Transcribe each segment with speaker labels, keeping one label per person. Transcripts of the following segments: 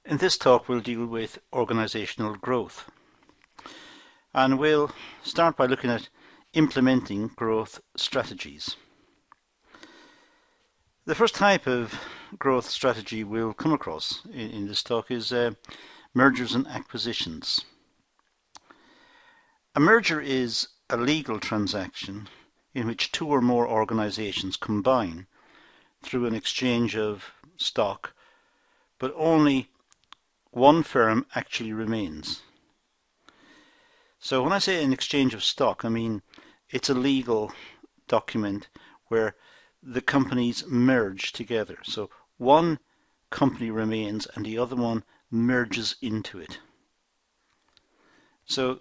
Speaker 1: In this talk we'll deal with organizational growth, and we'll start by looking at implementing growth strategies. The first type of growth strategy we'll come across in this talk is mergers and acquisitions. A merger is a legal transaction in which two or more organizations combine through an exchange of stock, but only one firm actually remains. So when I say an exchange of stock, I mean it's a legal document where the companies merge together. So one company remains and the other one merges into it. So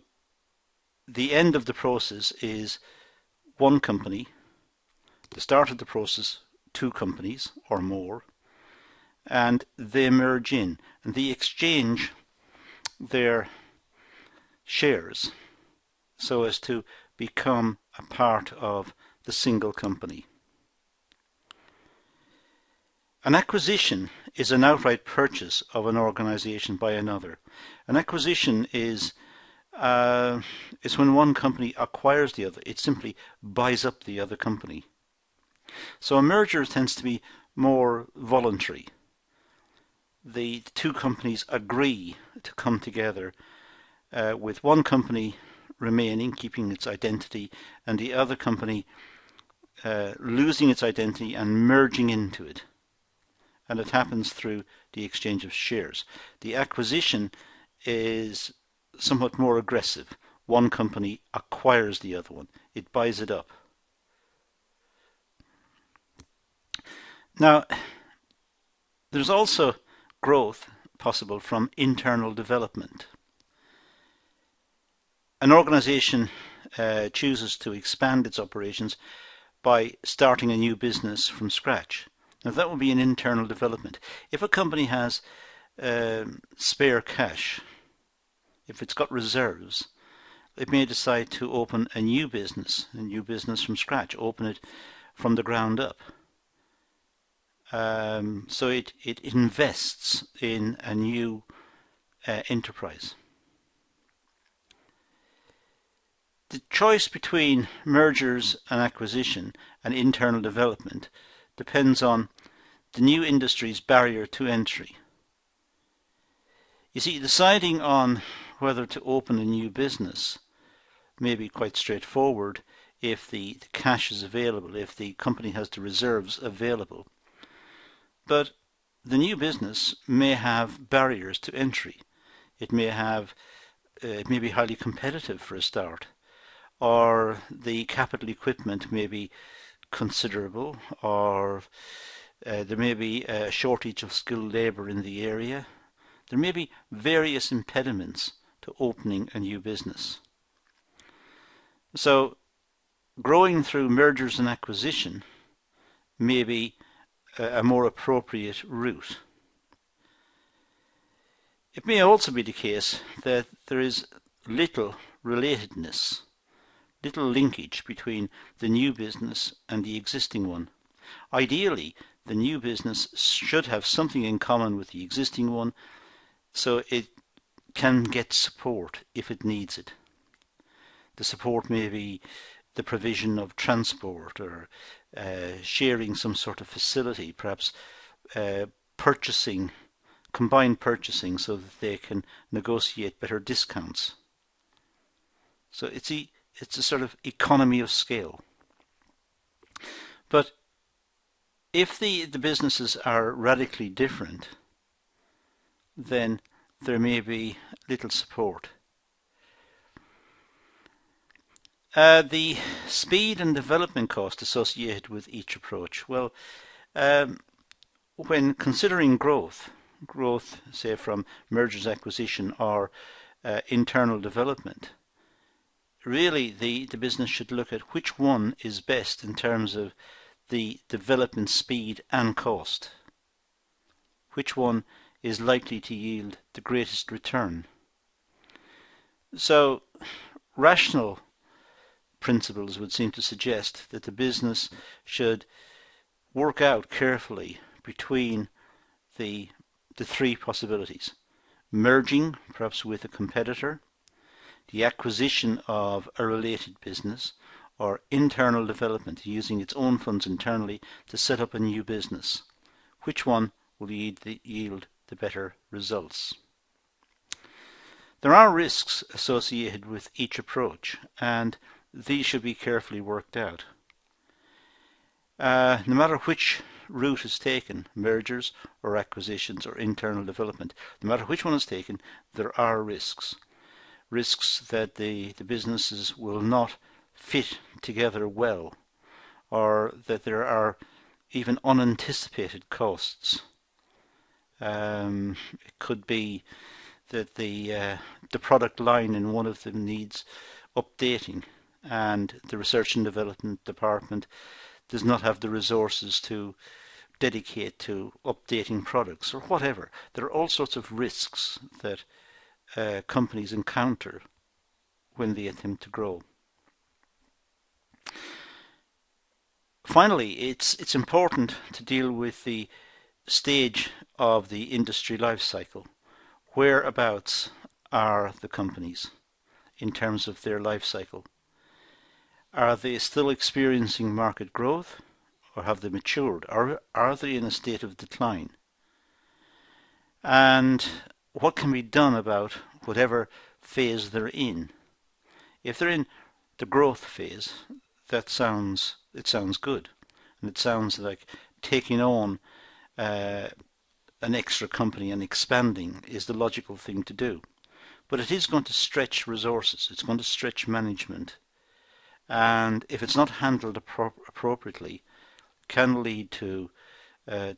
Speaker 1: the end of the process is one company. The start of the process, two companies or more, and they merge in and they exchange their shares so as to become a part of the single company. An acquisition is an outright purchase of an organization by another. An acquisition is when one company acquires the other. It simply buys up the other company. So a merger tends to be more voluntary. The two companies agree to come together with one company remaining, keeping its identity, and the other company losing its identity and merging into it. And it happens through the exchange of shares. The acquisition is somewhat more aggressive. One company acquires the other one. It buys it up. Now, there's also growth possible from internal development. An organization chooses to expand its operations by starting a new business from scratch. Now that would be an internal development. If a company has spare cash, if it's got reserves, it may decide to open a new business from scratch, open it from the ground up. So it invests in a new enterprise. The choice between mergers and acquisition and internal development depends on the new industry's barrier to entry. You see, deciding on whether to open a new business may be quite straightforward if the cash is available, if the company has the reserves available. But the new business may have barriers to entry. It may be highly competitive for a start, or the capital equipment may be considerable, or there may be a shortage of skilled labour in the area. There may be various impediments to opening a new business. So growing through mergers and acquisition may be a more appropriate route. It may also be the case that there is little relatedness, little linkage between the new business and the existing one. Ideally, the new business should have something in common with the existing one, so it can get support if it needs it. The support may be the provision of transport or sharing some sort of facility, perhaps combined purchasing so that they can negotiate better discounts. So it's a sort of economy of scale. But if the businesses are radically different, then there may be little support. The speed and development cost associated with each approach. Well, when considering growth, say from mergers, acquisition, or internal development, really the business should look at which one is best in terms of the development speed and cost. Which one is likely to yield the greatest return. So rational principles would seem to suggest that the business should work out carefully between the the three possibilities: merging, perhaps with a competitor, the acquisition of a related business, or internal development, using its own funds internally to set up a new business. Which one will yield the better results? There are risks associated with each approach, and these should be carefully worked out. No matter which route is taken, mergers or acquisitions or internal development, no matter which one is taken, there are risks. Risks that the businesses will not fit together well, or that there are even unanticipated costs. It could be that the product line in one of them needs updating, and the research and development department does not have the resources to dedicate to updating products or whatever. There are all sorts of risks that companies encounter when they attempt to grow. Finally, it's important to deal with the stage of the industry life cycle. Whereabouts are the companies in terms of their life cycle? Are they still experiencing market growth, or have they matured? Are they in a state of decline? And what can be done about whatever phase they're in? If they're in the growth phase, it sounds good, and it sounds like taking on an extra company and expanding is the logical thing to do. But it is going to stretch resources, it's going to stretch management, and if it's not handled appropriately, can lead to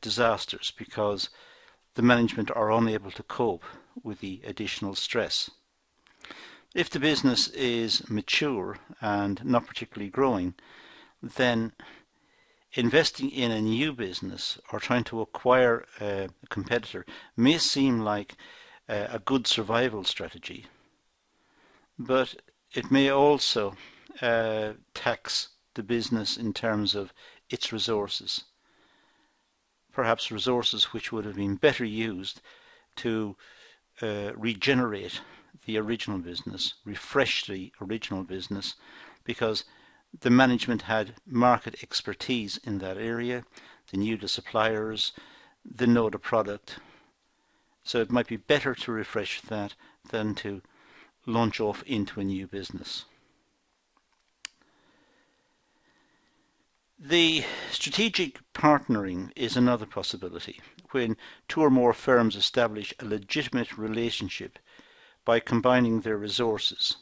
Speaker 1: disasters, because the management are unable to cope with the additional stress. If the business is mature and not particularly growing, then investing in a new business or trying to acquire a competitor may seem like a good survival strategy, but it may also tax the business in terms of its resources. Perhaps resources which would have been better used to regenerate the original business, refresh the original business, because the management had market expertise in that area, they knew the suppliers, they know the product. So it might be better to refresh that than to launch off into a new business. The strategic partnering is another possibility, when two or more firms establish a legitimate relationship by combining their resources,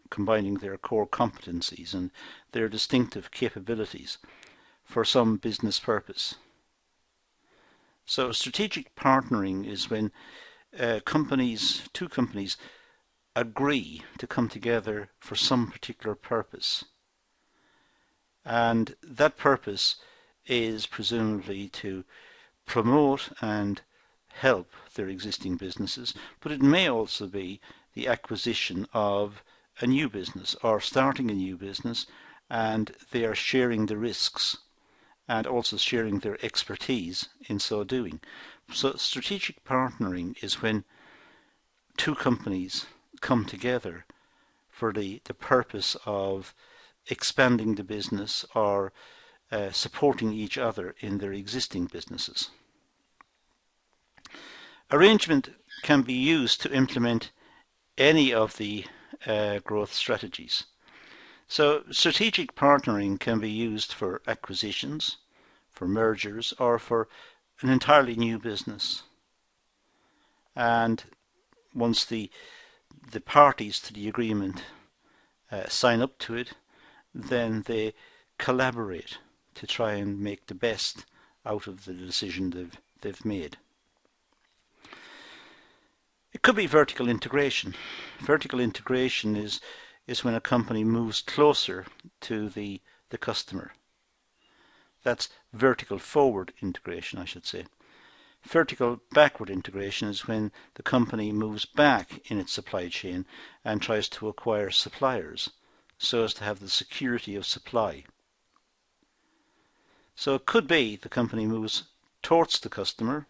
Speaker 1: combining their core competencies and their distinctive capabilities for some business purpose. So strategic partnering is when two companies agree to come together for some particular purpose. And that purpose is presumably to promote and help their existing businesses, but it may also be the acquisition of a new business or starting a new business, and they are sharing the risks and also sharing their expertise in so doing. So strategic partnering is when two companies come together for the purpose of expanding the business or supporting each other in their existing businesses. Arrangement can be used to implement any of the growth strategies. So strategic partnering can be used for acquisitions, for mergers, or for an entirely new business. And once the parties to the agreement sign up to it, then they collaborate to try and make the best out of the decision they've made. It could be vertical integration. Vertical integration is when a company moves closer to the customer. That's vertical forward integration, I should say. Vertical backward integration is when the company moves back in its supply chain and tries to acquire suppliers so as to have the security of supply. So it could be the company moves towards the customer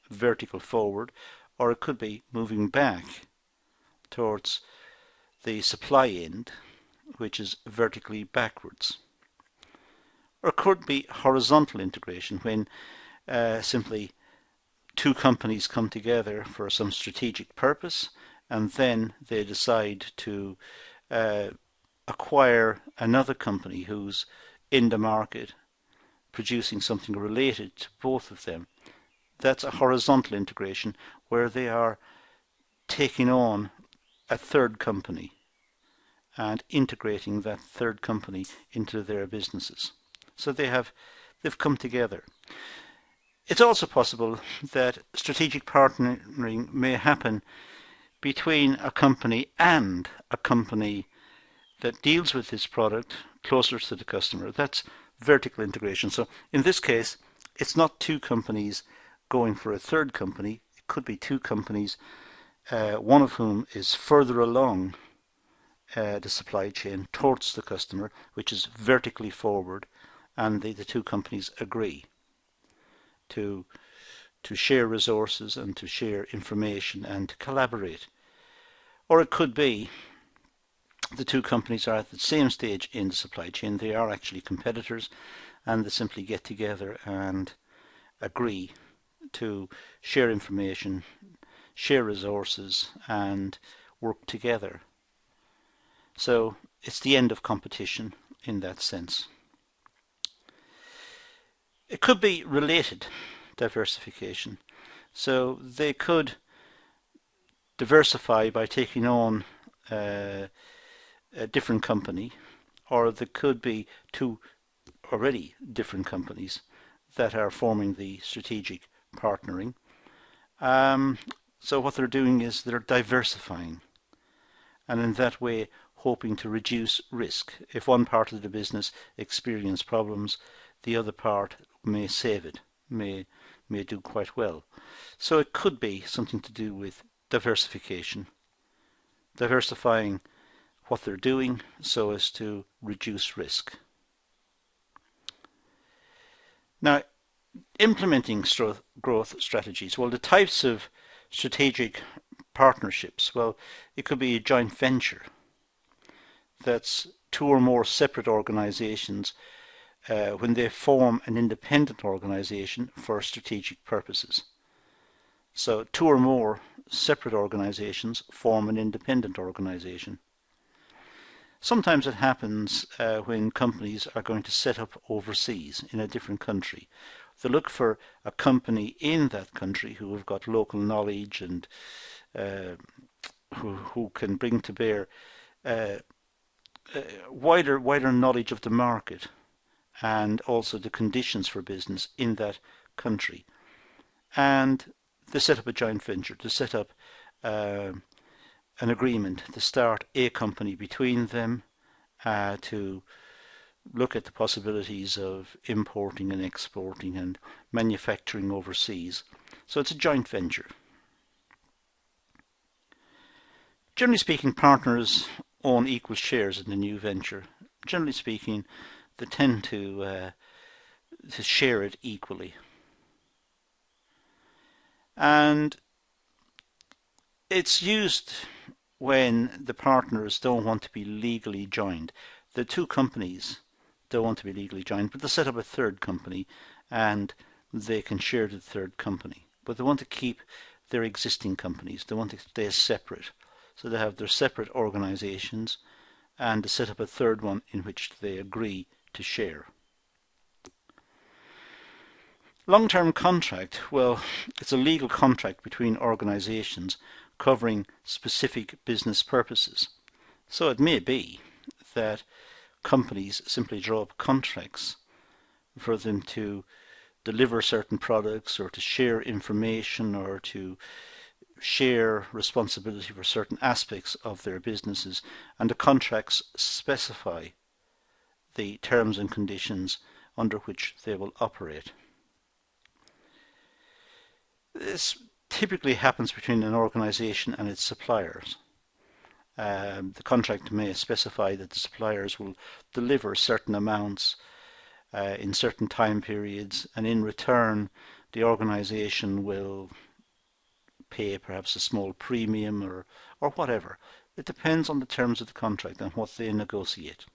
Speaker 1: vertical forward, or it could be moving back towards the supply end, which is vertically backwards. Or it could be horizontal integration, when simply two companies come together for some strategic purpose, and then they decide to acquire another company who's in the market producing something related to both of them. That's a horizontal integration, where they are taking on a third company and integrating that third company into their businesses. So they've come together. It's also possible that strategic partnering may happen between a company and a company that deals with this product closer to the customer. That's vertical integration. So in this case, it's not two companies going for a third company. It could be two companies, one of whom is further along the supply chain towards the customer, which is vertically forward, and the two companies agree to share resources and to share information and to collaborate. Or it could be the two companies are at the same stage in the supply chain. They are actually competitors, and they simply get together and agree to share information, share resources, and work together. So it's the end of competition in that sense. It could be related diversification. So they could diversify by taking on a different company, or there could be two already different companies that are forming the strategic partnering. So what they're doing is they're diversifying, and in that way hoping to reduce risk. If one part of the business experiences problems, the other part may save it, may do quite well. So it could be something to do with diversification, diversifying what they're doing so as to reduce risk. Now, implementing growth strategies. Well, the types of strategic partnerships. Well, it could be a joint venture. That's two or more separate organizations when they form an independent organization for strategic purposes. So two or more separate organizations form an independent organization. Sometimes it happens when companies are going to set up overseas in a different country. They look for a company in that country who have got local knowledge and who can bring to bear wider knowledge of the market and also the conditions for business in that country. And they set up a joint venture, to set up an agreement to start a company between them to look at the possibilities of importing and exporting and manufacturing overseas. So it's a joint venture. Generally speaking, partners own equal shares in the new venture. Generally speaking, they tend to share it equally. And it's used when the partners don't want to be legally joined. The two companies don't want to be legally joined, but they set up a third company and they can share the third company. But they want to keep their existing companies. They want to stay separate. So they have their separate organizations and they set up a third one in which they agree to share. Long-term contract, well, it's a legal contract between organizations covering specific business purposes. So it may be that companies simply draw up contracts for them to deliver certain products or to share information or to share responsibility for certain aspects of their businesses, and the contracts specify the terms and conditions under which they will operate. This typically happens between an organization and its suppliers. The contract may specify that the suppliers will deliver certain amounts in certain time periods, and in return the organization will pay perhaps a small premium or whatever. It depends on the terms of the contract and what they negotiate.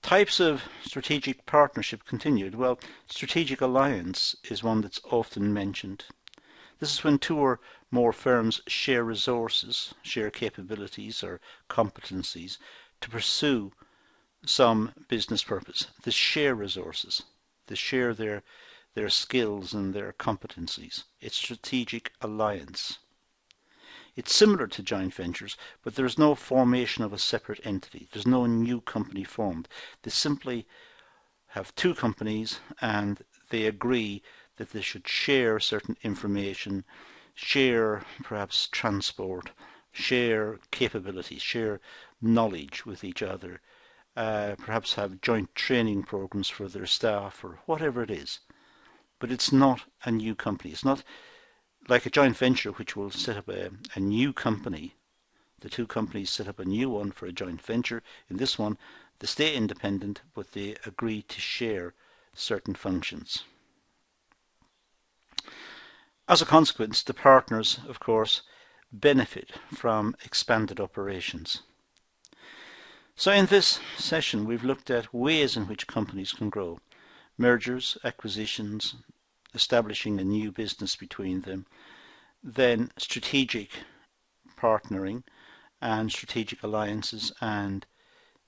Speaker 1: Types of strategic partnership continued. Well, strategic alliance is one that's often mentioned. This is when two or more firms share resources, share capabilities or competencies to pursue some business purpose. They share resources. They share their skills and their competencies. It's strategic alliance. It's similar to joint ventures, but there's no formation of a separate entity. There's no new company formed. They simply have two companies and they agree that they should share certain information, share perhaps transport, share capabilities, share knowledge with each other, perhaps have joint training programs for their staff or whatever it is. But it's not a new company. It's not like a joint venture which will set up a new company. The two companies set up a new one for a joint venture. In this one, they stay independent, but they agree to share certain functions. As a consequence, the partners, of course, benefit from expanded operations. So in this session, we've looked at ways in which companies can grow. Mergers, acquisitions, establishing a new business between them, then strategic partnering and strategic alliances and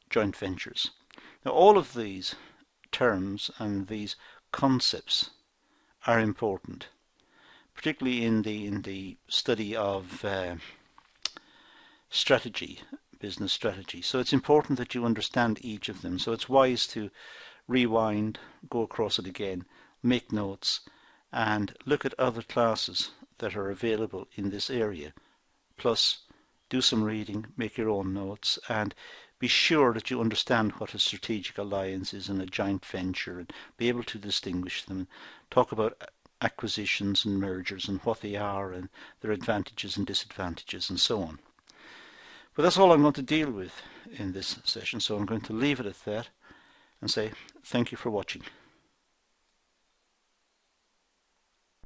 Speaker 1: joint ventures. Now all of these terms and these concepts are important, particularly in the study of strategy, business strategy. So it's important that you understand each of them. So it's wise to rewind, go across it again, make notes, and look at other classes that are available in this area. Plus, do some reading, make your own notes, and be sure that you understand what a strategic alliance is and a joint venture, and be able to distinguish them. Talk about acquisitions and mergers and what they are and their advantages and disadvantages and so on. But that's all I'm going to deal with in this session, so I'm going to leave it at that and say thank you for watching.